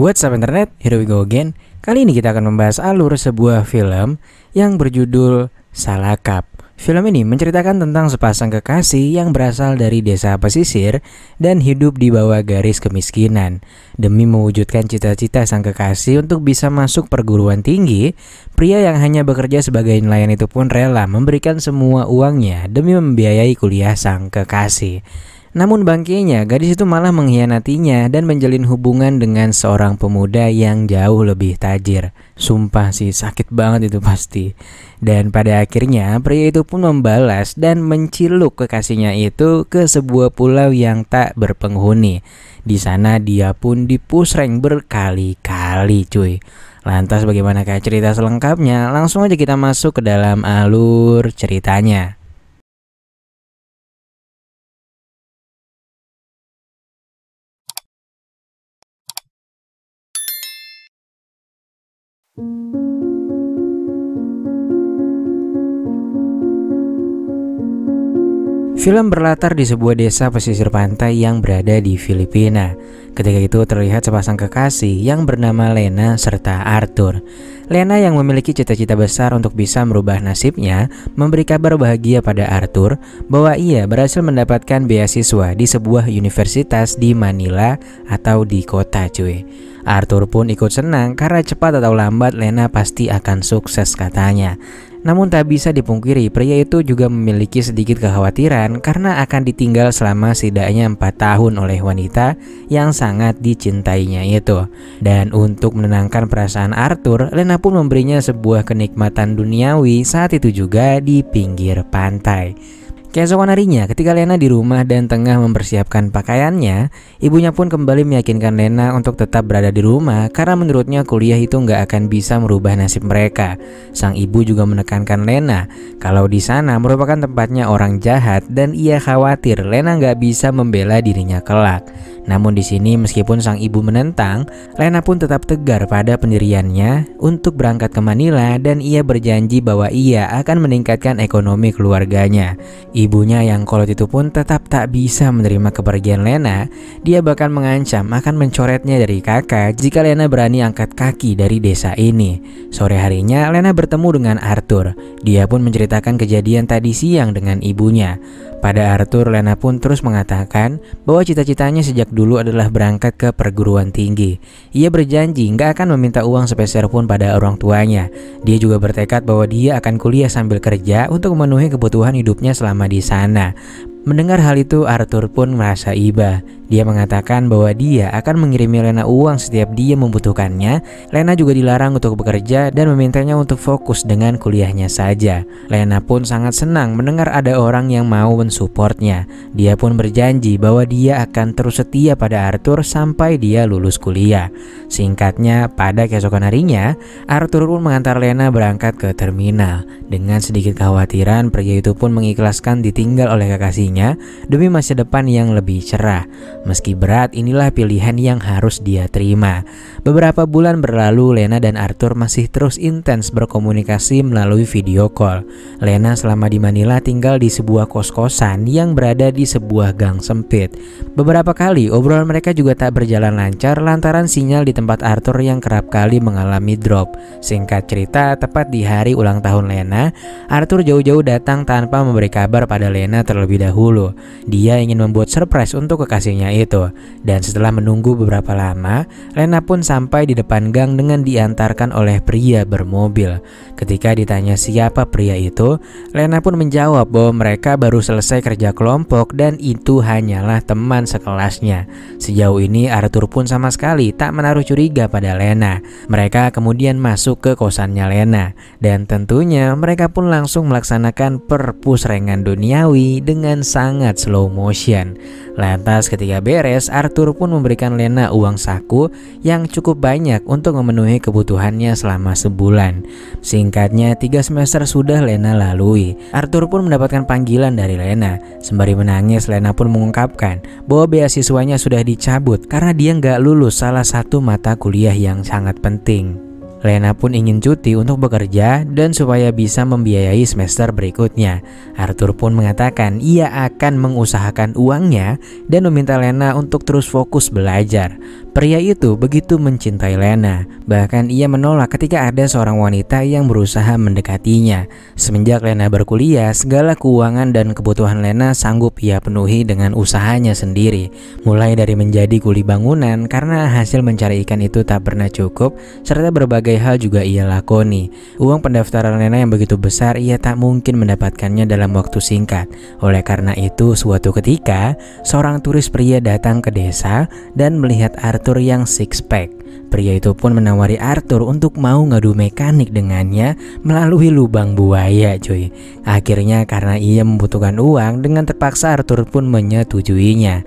What's up internet, here we go again. Kali ini kita akan membahas alur sebuah film yang berjudul Salakap. Film ini menceritakan tentang sepasang kekasih yang berasal dari desa pesisir dan hidup di bawah garis kemiskinan. Demi mewujudkan cita-cita sang kekasih untuk bisa masuk perguruan tinggi, pria yang hanya bekerja sebagai nelayan itu pun rela memberikan semua uangnya demi membiayai kuliah sang kekasih. Namun bangkainya, gadis itu malah mengkhianatinya dan menjalin hubungan dengan seorang pemuda yang jauh lebih tajir. Sumpah sih, sakit banget itu pasti. Dan pada akhirnya, pria itu pun membalas dan menciluk kekasihnya itu ke sebuah pulau yang tak berpenghuni. Di sana dia pun dipusreng berkali-kali cuy. Lantas bagaimanakah cerita selengkapnya? Langsung aja kita masuk ke dalam alur ceritanya. Film berlatar di sebuah desa pesisir pantai yang berada di Filipina. Ketika itu terlihat sepasang kekasih yang bernama Lena serta Arthur. Lena yang memiliki cita-cita besar untuk bisa merubah nasibnya memberi kabar bahagia pada Arthur bahwa ia berhasil mendapatkan beasiswa di sebuah universitas di Manila atau di kota cuy. Arthur pun ikut senang karena cepat atau lambat Lena pasti akan sukses katanya. Namun tak bisa dipungkiri, pria itu juga memiliki sedikit kekhawatiran karena akan ditinggal selama setidaknya 4 tahun oleh wanita yang sangat dicintainya itu. Dan untuk menenangkan perasaan Arthur, Lena pun memberinya sebuah kenikmatan duniawi saat itu juga di pinggir pantai. Keesokan harinya, ketika Lena di rumah dan tengah mempersiapkan pakaiannya, ibunya pun kembali meyakinkan Lena untuk tetap berada di rumah karena menurutnya kuliah itu nggak akan bisa merubah nasib mereka. Sang ibu juga menekankan Lena kalau di sana merupakan tempatnya orang jahat dan ia khawatir Lena nggak bisa membela dirinya kelak. Namun di sini meskipun sang ibu menentang, Lena pun tetap tegar pada pendiriannya untuk berangkat ke Manila dan ia berjanji bahwa ia akan meningkatkan ekonomi keluarganya. Ibunya yang kolot itu pun tetap tak bisa menerima kepergian Lena. Dia bahkan mengancam akan mencoretnya dari kakak jika Lena berani angkat kaki dari desa ini. Sore harinya Lena bertemu dengan Arthur. Dia pun menceritakan kejadian tadi siang dengan ibunya. Pada Arthur, Lena pun terus mengatakan bahwa cita-citanya sejak dulu adalah berangkat ke perguruan tinggi. Ia berjanji nggak akan meminta uang sepeser pun pada orang tuanya. Dia juga bertekad bahwa dia akan kuliah sambil kerja untuk memenuhi kebutuhan hidupnya selama di sana. Mendengar hal itu, Arthur pun merasa iba. Dia mengatakan bahwa dia akan mengirimi Lena uang setiap dia membutuhkannya. Lena juga dilarang untuk bekerja dan memintanya untuk fokus dengan kuliahnya saja. Lena pun sangat senang mendengar ada orang yang mau mensupportnya. Dia pun berjanji bahwa dia akan terus setia pada Arthur sampai dia lulus kuliah. Singkatnya, pada keesokan harinya, Arthur pun mengantar Lena berangkat ke terminal. Dengan sedikit kekhawatiran, pria itu pun mengikhlaskan ditinggal oleh kekasihnya demi masa depan yang lebih cerah. Meski berat, inilah pilihan yang harus dia terima. Beberapa bulan berlalu, Lena dan Arthur masih terus intens berkomunikasi melalui video call. Lena selama di Manila tinggal di sebuah kos-kosan yang berada di sebuah gang sempit. Beberapa kali obrolan mereka juga tak berjalan lancar lantaran sinyal di tempat Arthur yang kerap kali mengalami drop. Singkat cerita, tepat di hari ulang tahun Lena, Arthur jauh-jauh datang tanpa memberi kabar pada Lena terlebih dahulu. Dia ingin membuat surprise untuk kekasihnya itu. Dan setelah menunggu beberapa lama, Lena pun sampai di depan gang dengan diantarkan oleh pria bermobil. Ketika ditanya siapa pria itu, Lena pun menjawab bahwa mereka baru selesai kerja kelompok dan itu hanyalah teman sekelasnya. Sejauh ini Arthur pun sama sekali tak menaruh curiga pada Lena. Mereka kemudian masuk ke kosannya Lena dan tentunya mereka pun langsung melaksanakan perpusrengan duniawi dengan sangat slow motion. Lantas ketika beres, Arthur pun memberikan Lena uang saku yang cukup banyak untuk memenuhi kebutuhannya selama sebulan. Singkatnya, 3 semester sudah Lena lalui. Arthur pun mendapatkan panggilan dari Lena. Sembari menangis, Lena pun mengungkapkan bahwa beasiswanya sudah dicabut karena dia nggak lulus salah satu mata kuliah yang sangat penting. Lena pun ingin cuti untuk bekerja dan supaya bisa membiayai semester berikutnya. Arthur pun mengatakan ia akan mengusahakan uangnya dan meminta Lena untuk terus fokus belajar. Pria itu begitu mencintai Lena, bahkan ia menolak ketika ada seorang wanita yang berusaha mendekatinya. Semenjak Lena berkuliah, segala keuangan dan kebutuhan Lena sanggup ia penuhi dengan usahanya sendiri. Mulai dari menjadi kuli bangunan karena hasil mencari ikan itu tak pernah cukup, serta berbagai hal juga ia lakoni. Uang pendaftaran Lena yang begitu besar ia tak mungkin mendapatkannya dalam waktu singkat. Oleh karena itu, suatu ketika seorang turis pria datang ke desa dan melihat Arthur yang six pack. Pria itu pun menawari Arthur untuk mau ngadu mekanik dengannya melalui lubang buaya, cuy. Akhirnya karena ia membutuhkan uang, dengan terpaksa Arthur pun menyetujuinya.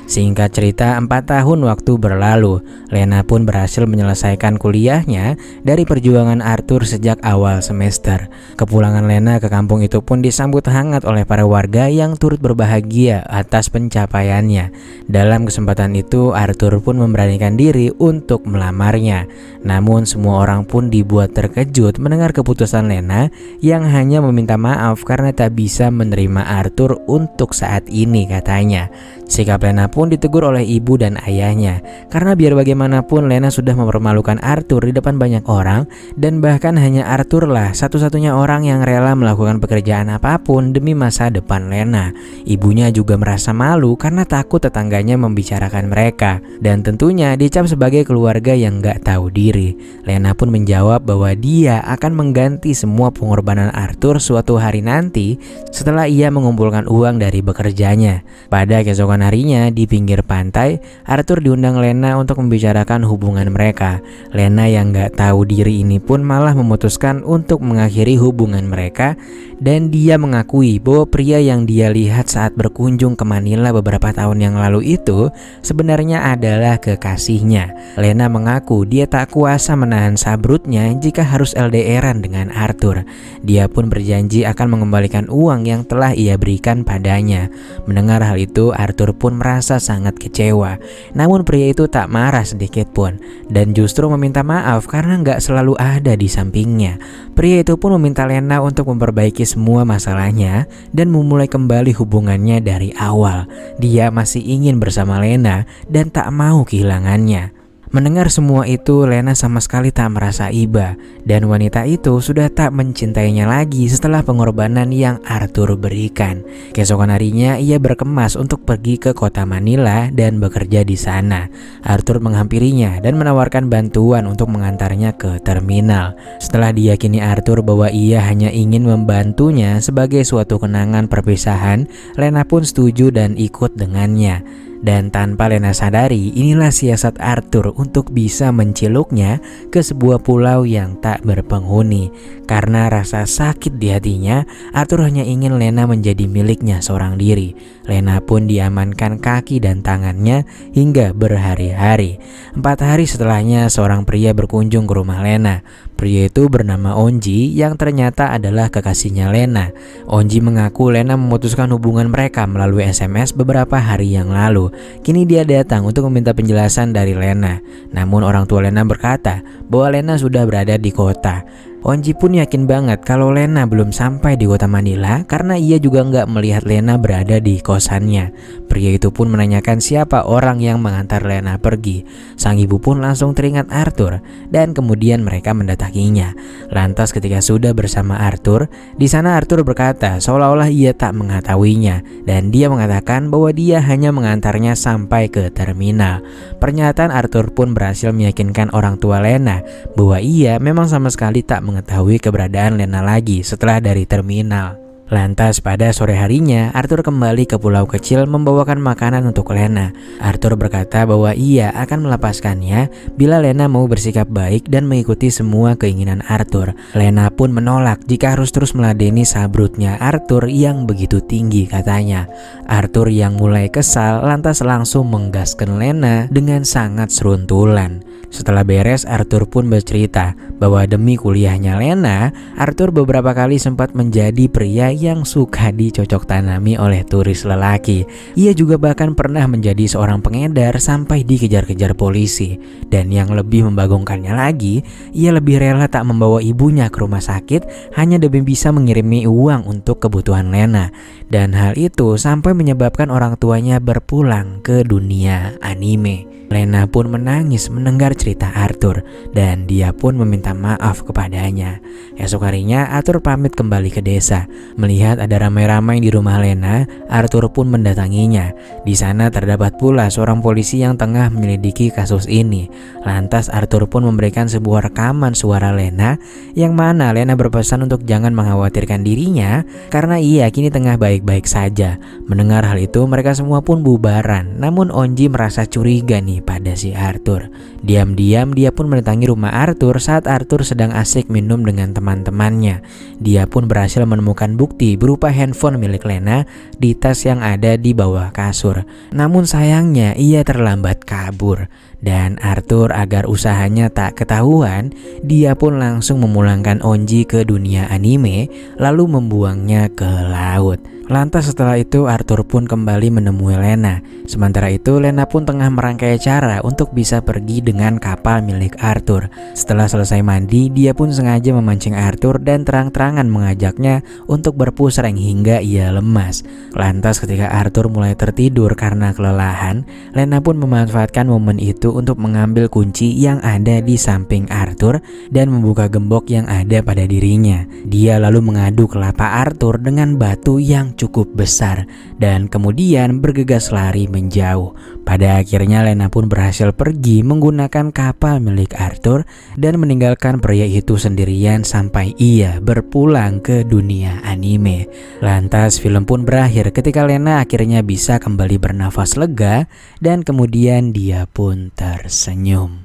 Singkat cerita, 4 tahun waktu berlalu. Lena pun berhasil menyelesaikan kuliahnya dari perjuangan Arthur sejak awal semester. Kepulangan Lena ke kampung itu pun disambut hangat oleh para warga yang turut berbahagia atas pencapaiannya. Dalam kesempatan itu, Arthur pun memberanikan diri untuk melamarnya. Namun semua orang pun dibuat terkejut mendengar keputusan Lena yang hanya meminta maaf karena tak bisa menerima Arthur untuk saat ini, katanya. Sikap Lena pun ditegur oleh ibu dan ayahnya, karena biar bagaimanapun Lena sudah mempermalukan Arthur di depan banyak orang, dan bahkan hanya Arthur lah satu-satunya orang yang rela melakukan pekerjaan apapun demi masa depan Lena. Ibunya juga merasa malu karena takut tetangganya membicarakan mereka, dan tentunya dicap sebagai keluarga yang gak tahu diri. Lena pun menjawab bahwa dia akan mengganti semua pengorbanan Arthur suatu hari nanti setelah ia mengumpulkan uang dari bekerjanya. Pada keesokan harinya di pinggir pantai, Arthur diundang Lena untuk membicarakan hubungan mereka. Lena yang gak tahu diri ini pun malah memutuskan untuk mengakhiri hubungan mereka, dan dia mengakui bahwa pria yang dia lihat saat berkunjung ke Manila beberapa tahun yang lalu itu sebenarnya adalah kekasihnya. Lena mengaku dia tak kuasa menahan sabrutnya jika harus LDRan dengan Arthur. Dia pun berjanji akan mengembalikan uang yang telah ia berikan padanya. Mendengar hal itu, Arthur pun merasa sangat kecewa. Namun pria itu tak marah sedikit pun, dan justru meminta maaf karena gak selalu ada di sampingnya. Pria itu pun meminta Lena untuk memperbaiki semua masalahnya dan memulai kembali hubungannya dari awal. Dia masih ingin bersama Lena dan tak mau kehilangannya. Mendengar semua itu, Lena sama sekali tak merasa iba, dan wanita itu sudah tak mencintainya lagi setelah pengorbanan yang Arthur berikan. Keesokan harinya ia berkemas untuk pergi ke kota Manila dan bekerja di sana. Arthur menghampirinya dan menawarkan bantuan untuk mengantarnya ke terminal. Setelah diyakini Arthur bahwa ia hanya ingin membantunya sebagai suatu kenangan perpisahan, Lena pun setuju dan ikut dengannya. Dan tanpa Lena sadari, inilah siasat Arthur untuk bisa menciluknya ke sebuah pulau yang tak berpenghuni. Karena rasa sakit di hatinya, Arthur hanya ingin Lena menjadi miliknya seorang diri. Lena pun diamankan kaki dan tangannya hingga berhari-hari. 4 hari setelahnya, seorang pria berkunjung ke rumah Lena. Pria itu bernama Onji yang ternyata adalah kekasihnya Lena. Onji mengaku Lena memutuskan hubungan mereka melalui SMS beberapa hari yang lalu. Kini dia datang untuk meminta penjelasan dari Lena. Namun orang tua Lena berkata bahwa Lena sudah berada di kota. Onji pun yakin banget kalau Lena belum sampai di kota Manila karena ia juga nggak melihat Lena berada di kosannya. Pria itu pun menanyakan siapa orang yang mengantar Lena pergi. Sang ibu pun langsung teringat Arthur dan kemudian mereka mendatanginya. Lantas ketika sudah bersama Arthur, di sana Arthur berkata seolah-olah ia tak mengetahuinya dan dia mengatakan bahwa dia hanya mengantarnya sampai ke terminal. Pernyataan Arthur pun berhasil meyakinkan orang tua Lena bahwa ia memang sama sekali tak mengetahui keberadaan Lena lagi setelah dari terminal. Lantas pada sore harinya, Arthur kembali ke pulau kecil membawakan makanan untuk Lena. Arthur berkata bahwa ia akan melepaskannya bila Lena mau bersikap baik dan mengikuti semua keinginan Arthur. Lena pun menolak jika harus terus meladeni sabrutnya Arthur yang begitu tinggi, katanya. Arthur yang mulai kesal lantas langsung menggaskan Lena dengan sangat seruntulan. Setelah beres, Arthur pun bercerita bahwa demi kuliahnya Lena, Arthur beberapa kali sempat menjadi pria yang suka dicocok tanami oleh turis lelaki. Ia juga bahkan pernah menjadi seorang pengedar sampai dikejar-kejar polisi. Dan yang lebih membagongkannya lagi, ia lebih rela tak membawa ibunya ke rumah sakit hanya demi bisa mengirimi uang untuk kebutuhan Lena. Dan hal itu sampai menyebabkan orang tuanya berpulang ke dunia anime. Lena pun menangis mendengar cerita Arthur dan dia pun meminta maaf kepadanya. Esok harinya Arthur pamit kembali ke desa. Melihat ada ramai-ramai di rumah Lena, Arthur pun mendatanginya. Di sana terdapat pula seorang polisi yang tengah menyelidiki kasus ini. Lantas Arthur pun memberikan sebuah rekaman suara Lena yang mana Lena berpesan untuk jangan mengkhawatirkan dirinya karena ia kini tengah baik-baik saja. Mendengar hal itu mereka semua pun bubaran. Namun Onji merasa curiga nih pada si Arthur. Diam-diam dia pun mendatangi rumah Arthur saat Arthur sedang asik minum dengan teman-temannya. Dia pun berhasil menemukan bukti berupa handphone milik Lena di tas yang ada di bawah kasur. Namun sayangnya ia terlambat kabur. Dan Arthur agar usahanya tak ketahuan, dia pun langsung memulangkan Onji ke dunia anime lalu membuangnya ke laut. Lantas setelah itu Arthur pun kembali menemui Lena. Sementara itu Lena pun tengah merangkai cara untuk bisa pergi dengan kapal milik Arthur. Setelah selesai mandi, dia pun sengaja memancing Arthur dan terang-terangan mengajaknya untuk berpusreng hingga ia lemas. Lantas ketika Arthur mulai tertidur karena kelelahan, Lena pun memanfaatkan momen itu untuk mengambil kunci yang ada di samping Arthur dan membuka gembok yang ada pada dirinya. Dia lalu mengadu kelapa Arthur dengan batu yang cukup besar dan kemudian bergegas lari menjauh. Pada akhirnya Lena pun berhasil pergi menggunakan kapal milik Arthur dan meninggalkan pria itu sendirian sampai ia berpulang ke dunia anime. Lantas film pun berakhir ketika Lena akhirnya bisa kembali bernafas lega dan kemudian dia pun tersenyum.